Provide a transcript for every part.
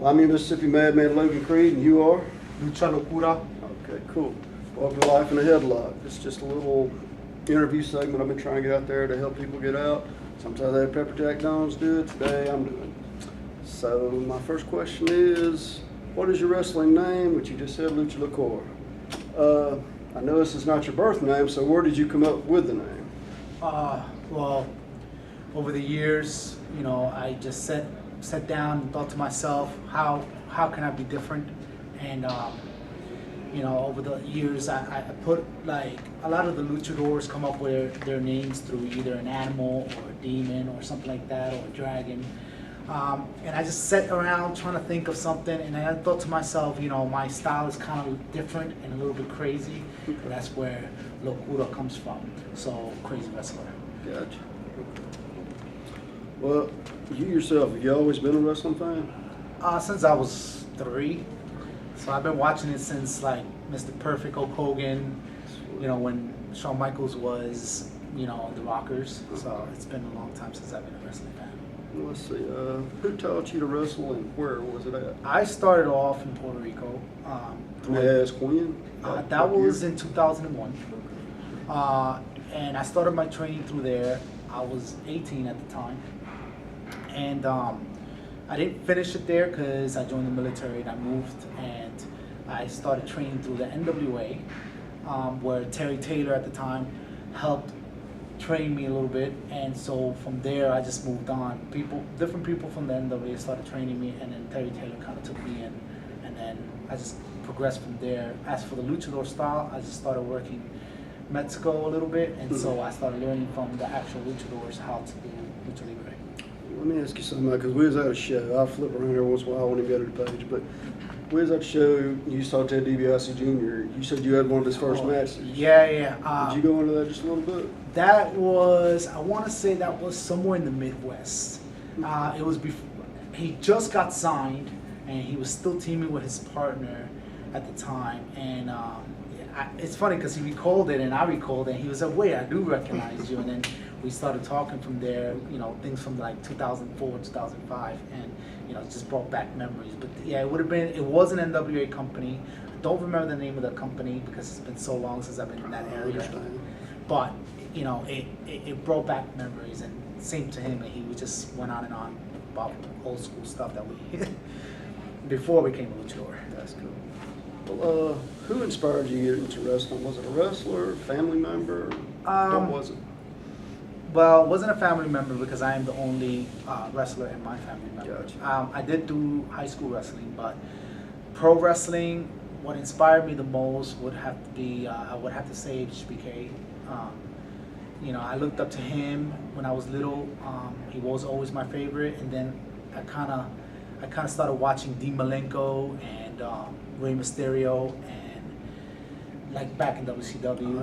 Well, I'm your Mississippi Madman Logan Creed, and you are? Lucha, Locura. Okay, cool. Welcome to Life in a Headlock. It's just a little interview segment I've been trying to get out there to help people get out. Sometimes they have Pepper Jack Dons do it. Today I'm doing it. So my first question is, what is your wrestling name? Which you just said, Lucha Locura. I know this is not your birth name, so where did you come up with the name? Well, over the years, you know, I just sat down and thought to myself, how can I be different? And you know, over the years, I put, like, a lot of the luchadors come up with their names through either an animal or a demon or something like that, or a dragon. And I just sat around trying to think of something, and I thought to myself, you know, my style is kind of different and a little bit crazy. And that's where Locura comes from. So, crazy wrestler. Gotcha. Well, you yourself, have you always been a wrestling fan? Since I was 3. So I've been watching it since, like, Mr. Perfect, Hulk Hogan, you know, when Shawn Michaels was, you know, the Rockers. So it's been a long time since I've been a wrestling fan. Well, let's see. Who taught you to wrestle and where was it at? I started off in Puerto Rico. May I ask when? That was in 2001. And I started my training through there. I was 18 at the time. And I didn't finish it there because I joined the military and I moved, and I started training through the NWA, where Terry Taylor at the time helped train me a little bit. And so from there I just moved on. Different people from the NWA started training me, and then Terry Taylor kind of took me in, and then I just progressed from there. As for the luchador style, I just started working Mexico a little bit, and so I started learning from the actual luchadors how to do lucha libre. Let me ask you something, because we was at a show. I'll flip around every once in a while. I want to go to the page, but we was at a show. You saw Ted DiBiase Jr. You said you had one of his first matches. Yeah. Did you go into that just a little bit? That was, I want to say that was somewhere in the Midwest. It was before he just got signed, and he was still teaming with his partner at the time. And it's funny because he recalled it and I recalled it, and he was like, wait, I do recognize you. And then we started talking from there, you know, things from like 2004, 2005, and, you know, it just brought back memories. But yeah, it was an NWA company. I don't remember the name of the company because it's been so long since I've been in that area. But, you know, it brought back memories, and same to him, and he just went on and on about old school stuff that we before we became a luchador. That's cool. Well, who inspired you to get into wrestling? Was it a wrestler, family member? What was it? Well, it wasn't a family member because I am the only wrestler in my family member. Gotcha. I did do high school wrestling, but pro wrestling, what inspired me the most would have to be, I would have to say, HBK. You know, I looked up to him when I was little. He was always my favorite, and then I kind of started watching Dean Malenko and Rey Mysterio, and like back in WCW.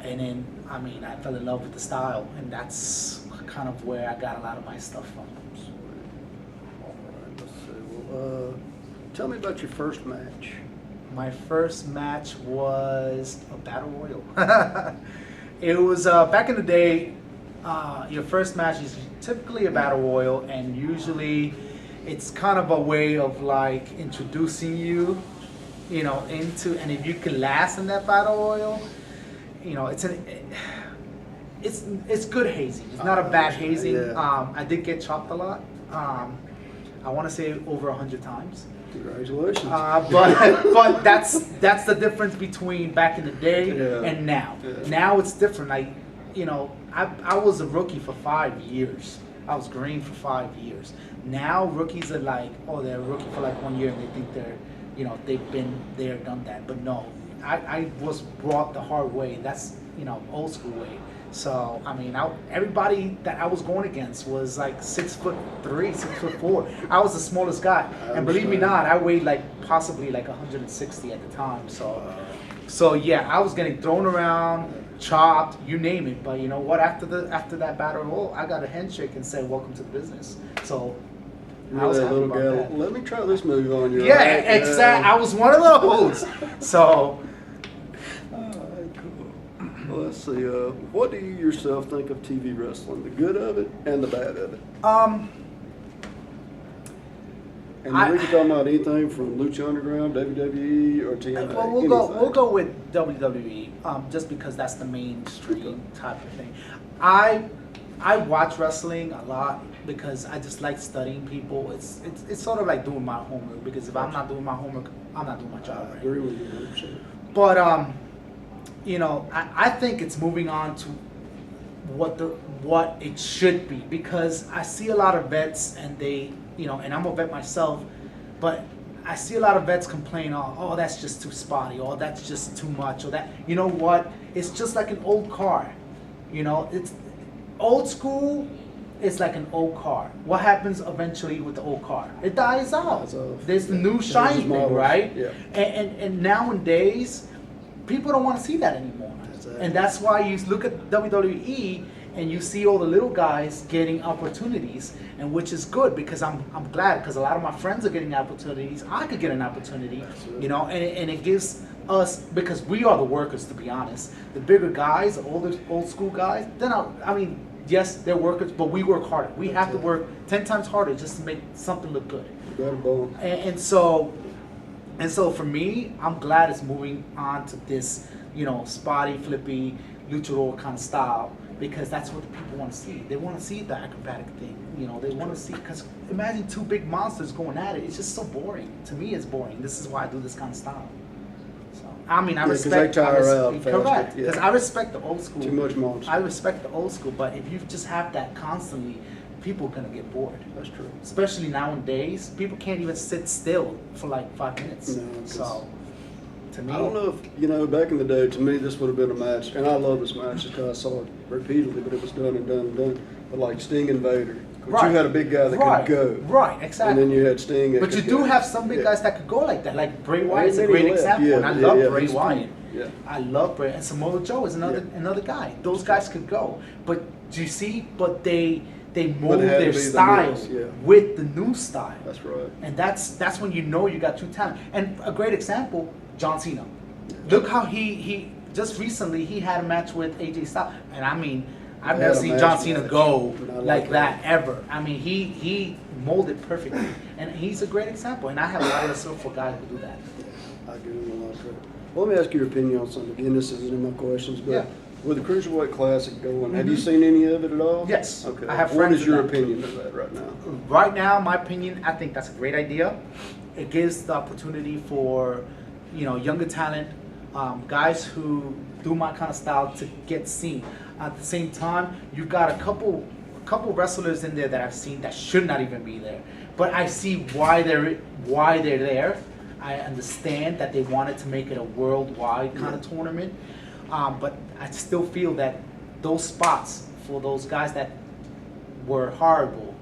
And then, I mean, I fell in love with the style, and that's kind of where I got a lot of my stuff from. All right, let's see. Well, tell me about your first match. My first match was a battle royal. It was back in the day. Your first match is typically a battle royal, and usually it's kind of a way of like introducing you, you know, into, and if you can last in that battle royal, you know, it's good hazing. It's not a bad hazing. Yeah. I did get chopped a lot. I want to say over 100 times. Congratulations. But that's the difference between back in the day and now. Yeah. Now it's different. Like, you know, I was a rookie for 5 years. I was green for 5 years. Now rookies are like, oh, they're a rookie for like 1 year, and they think they're, you know, they've been there, done that. But no, I was brought the hard way. That's, you know, old school way. So, I mean, everybody that I was going against was like 6'3", 6'4". I was the smallest guy. And believe me not, I weighed like possibly like 160 at the time. So yeah, I was getting thrown around, chopped, you name it. But you know what? After that battle royal, I got a handshake and said, "Welcome to the business." So I was that little girl. Let me try this move on you. Yeah, exactly. I was one of those. So. Let's see. What do you yourself think of TV wrestling? The good of it and the bad of it. And we can talk about anything from Lucha Underground, WWE, or TNA. Well, we'll go with WWE, just because that's the mainstream type of thing. I watch wrestling a lot because I just like studying people. It's sort of like doing my homework, because if I'm not doing my homework, I'm not doing my job right. I agree with you 100%. But you know, I think it's moving on to what it should be, because I see a lot of vets, and they, you know, and I'm a vet myself, but I see a lot of vets complain, oh, that's just too spotty, or that's just too much, or that, you know what? It's just like an old car, you know. It's old school. It's like an old car. What happens eventually with the old car? It dies out. There's the new shiny thing, right? Yeah. And nowadays, people don't want to see that anymore. And that's why you look at WWE and you see all the little guys getting opportunities, and which is good, because I'm glad, because a lot of my friends are getting opportunities. I could get an opportunity, you know, and it gives us, because we are the workers, to be honest. The bigger guys, the old school guys, they're not, I mean, yes, they're workers, but we work harder. We have to work 10 times harder just to make something look good. And so for me, I'm glad it's moving on to this, you know, spotty, flippy, luchador kind of style, because that's what the people want to see. They want to see the acrobatic thing, you know. They want to see, because imagine two big monsters going at it. It's just so boring. To me, it's boring. This is why I do this kind of style. So I mean, I respect. Correct. Because I respect the old school. Too much monster. I respect the old school, but if you just have that constantly, people are gonna get bored. That's true. Especially nowadays, people can't even sit still for like 5 minutes. No, so. To me, I don't know if, you know, back in the day, to me, this would have been a match, and I love this match because I saw it repeatedly, but it was done and done and done. But like Sting and Vader, but you had a big guy that could go. Right, exactly. And then you had Sting. But you do have some big guys that could go like that. Like Bray Wyatt's a great example, and I love Bray Wyatt. Yeah. I love Bray, and Samoa Joe is another guy. Those guys could go, but do you see? But they mold their style with the new style. That's right. And that's when you know you got true talent. And a great example, John Cena. Look how he just recently he had a match with AJ Styles, and I mean, I've never seen John Cena go like that ever. I mean, he molded perfectly, and he's a great example. And I have a lot of respect for guys who do that. I give him a lot of credit. Well, let me ask you your opinion on something. Again, this isn't in my questions, but with the Cruiserweight Classic going, have you seen any of it at all? Yes. Okay. I have What friends is your opinion of that right now? Right now, my opinion, I think that's a great idea. It gives the opportunity for, you know, younger talent, guys who do my kind of style to get seen. At the same time, you've got a couple wrestlers in there that I've seen that should not even be there, but I see why they're there. I understand that they wanted to make it a worldwide kind of tournament, but I still feel that those spots for those guys that were horrible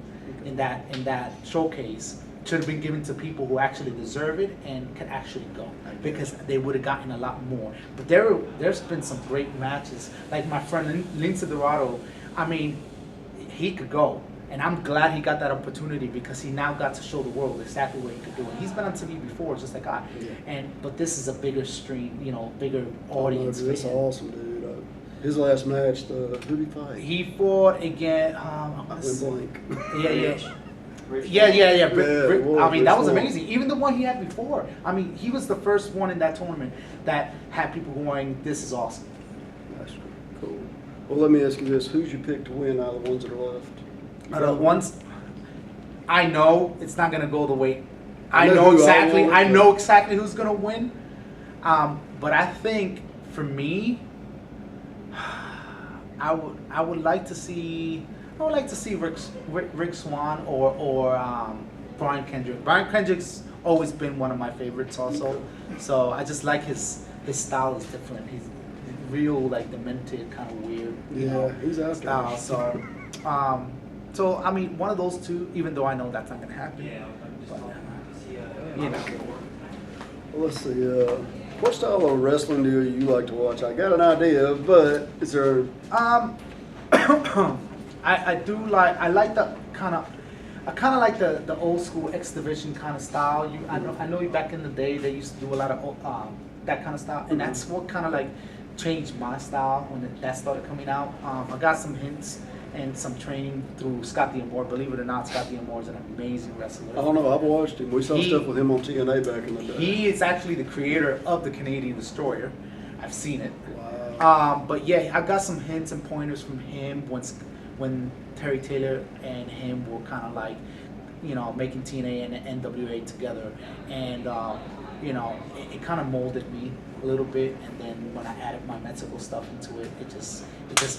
in that showcase should have been given to people who actually deserve it and could actually go, because they would have gotten a lot more. But there's been some great matches, like my friend Lince Dorado. I mean, he could go, and I'm glad he got that opportunity, because he now got to show the world exactly what he could do. And he's been on TV before, just like I. But this is a bigger stream, you know, bigger audience. That's awesome, dude. His last match, who did he fight? He fought again. I went blank. Yeah. I mean, that was amazing. Even the one he had before. I mean, he was the first one in that tournament that had people going, "This is awesome." That's cool. Well, let me ask you this: who's your pick to win out of the ones that are left? Out of the ones, I know it's not gonna go the way. I know exactly who's gonna win. But I think for me, I would like to see. I would like to see Rick Swann or Brian Kendrick. Brian Kendrick's always been one of my favorites also. So I just like his style is different. He's real, like, demented, kind of weird. He's out style. So I mean, one of those two, even though I know that's not gonna happen. But, you know. Well, let's see. What style of wrestling do you like to watch? I got an idea, but is there? I like the kind of, I kind of like the old school X Division kind of style. I know back in the day they used to do a lot of that kind of style, and that's what kind of like changed my style when that started coming out. I got some hints and some training through Scott D'Amore. Believe it or not, Scott D'Amore is an amazing wrestler. I don't know. I've watched him. We saw stuff with him on TNA back in the day. He is actually the creator of the Canadian Destroyer. I've seen it. Wow. But yeah, I got some hints and pointers from him when Terry Taylor and him were kind of like, you know, making TNA and NWA together, and you know, it kind of molded me a little bit. And then when I added my Mexico stuff into it, it just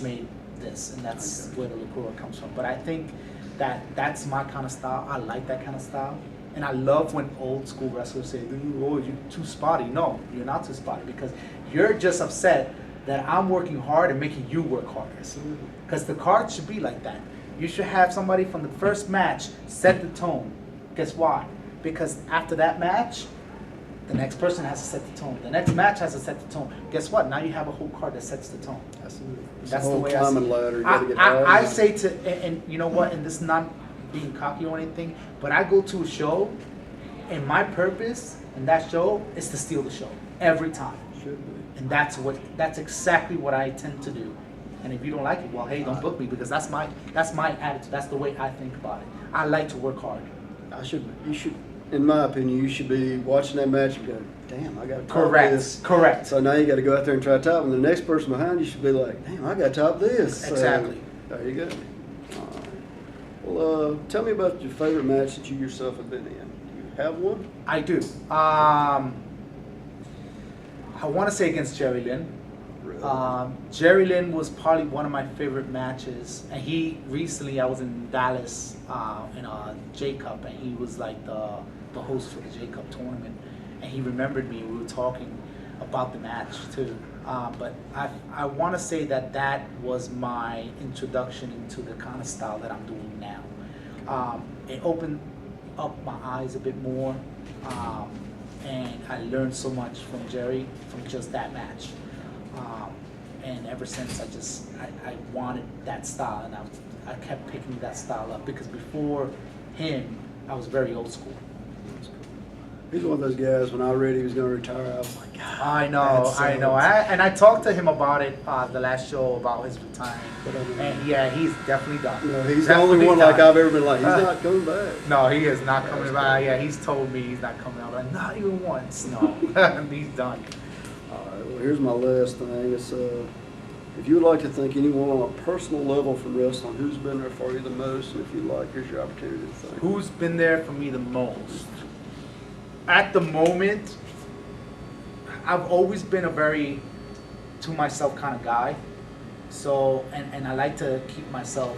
made this, and that's where the Locura comes from. But I think that's my kind of style. I like that kind of style. And I love when old school wrestlers say, "Oh, you're too spotty." No, you're not too spotty, because you're just upset that I'm working hard and making you work harder. Because the card should be like that. You should have somebody from the first match set the tone. Guess why? Because after that match, the next person has to set the tone. The next match has to set the tone. Guess what? Now you have a whole card that sets the tone. That's the way I see it. I say to, and you know what, and this is not being cocky or anything, but I go to a show, and my purpose in that show is to steal the show every time. Should be. And that's exactly what I tend to do. And if you don't like it, well, hey, don't book me, because that's my attitude. That's the way I think about it. I like to work hard. You should, in my opinion, you should be watching that match and go, damn, I got to top this. Correct. So now you got to go out there and try to top, and the next person behind you should be like, damn, I got to top this. Exactly. So, there you go. All right. Well, tell me about your favorite match that you yourself have been in. Do you have one? I do. I want to say against Jerry Lynn. Really? Jerry Lynn was probably one of my favorite matches, and recently I was in Dallas in a J Cup, and he was like the host for the J Cup tournament, and he remembered me. We were talking about the match too, but I want to say that was my introduction into the kind of style that I'm doing now. It opened up my eyes a bit more, and I learned so much from Jerry from just that match. And ever since, I wanted that style, and I kept picking that style up, because before him, I was very old school. He's one of those guys, when I read he was going to retire, I was like, God. I know. And I talked to him about it the last show, about his retirement. And yeah, he's definitely done. No, he's the only one like I've ever been like, he's not coming back. No, he is not coming back. Yeah, he's told me he's not coming out. Like, not even once. No, he's done. All right, well, here's my last thing. It's, if you would like to thank anyone on a personal level from wrestling, who's been there for you the most? And if you'd like, here's your opportunity to thank. Who's been there for me the most? At the moment, I've always been a very to myself kind of guy. So, and I like to keep myself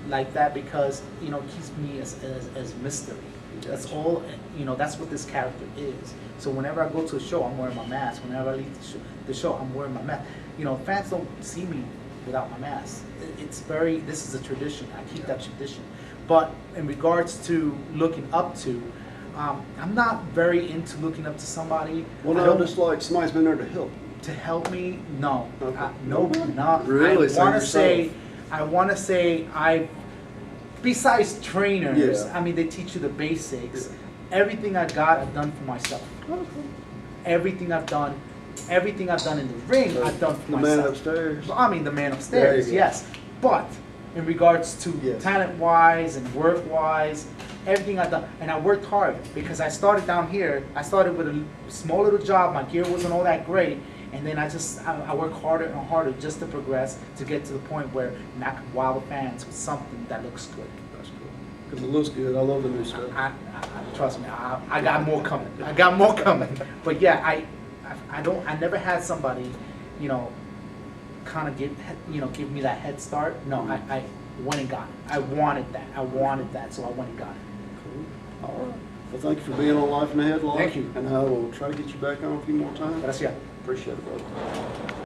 like that, because, you know, it keeps me as mystery. That's all, you know, that's what this character is. So whenever I go to a show, I'm wearing my mask. Whenever I leave the show, I'm wearing my mask. You know, fans don't see me without my mask. This is a tradition. I keep that tradition. But in regards to looking up to, I'm not very into looking up to somebody. Well, no, just like somebody's been there to help. To help me? No. Okay. No, not really. I want to say besides trainers, yeah. I mean, they teach you the basics. Yeah. Everything I got, I've done for myself. Okay. Everything I've done in the ring, I've done for myself. The man upstairs. I mean, the man upstairs, yes. But in regards to talent-wise and work-wise, everything I've done, and I worked hard, because I started down here. I started with a small little job. My gear wasn't all that great, and then I worked harder and harder just to progress, to get to the point where I could wow the fans with something that looks good. That's cool. Because it looks good. I love the new stuff. Trust me, I got more coming. But yeah, I never had somebody, you know, kind of give me that head start. No, I went and got it. I wanted that, so I went and got it. Cool. All right. Well, thank you for being on Life in the Headlock. Thank you. And I will try to get you back on a few more times. Gracias. Appreciate it, brother.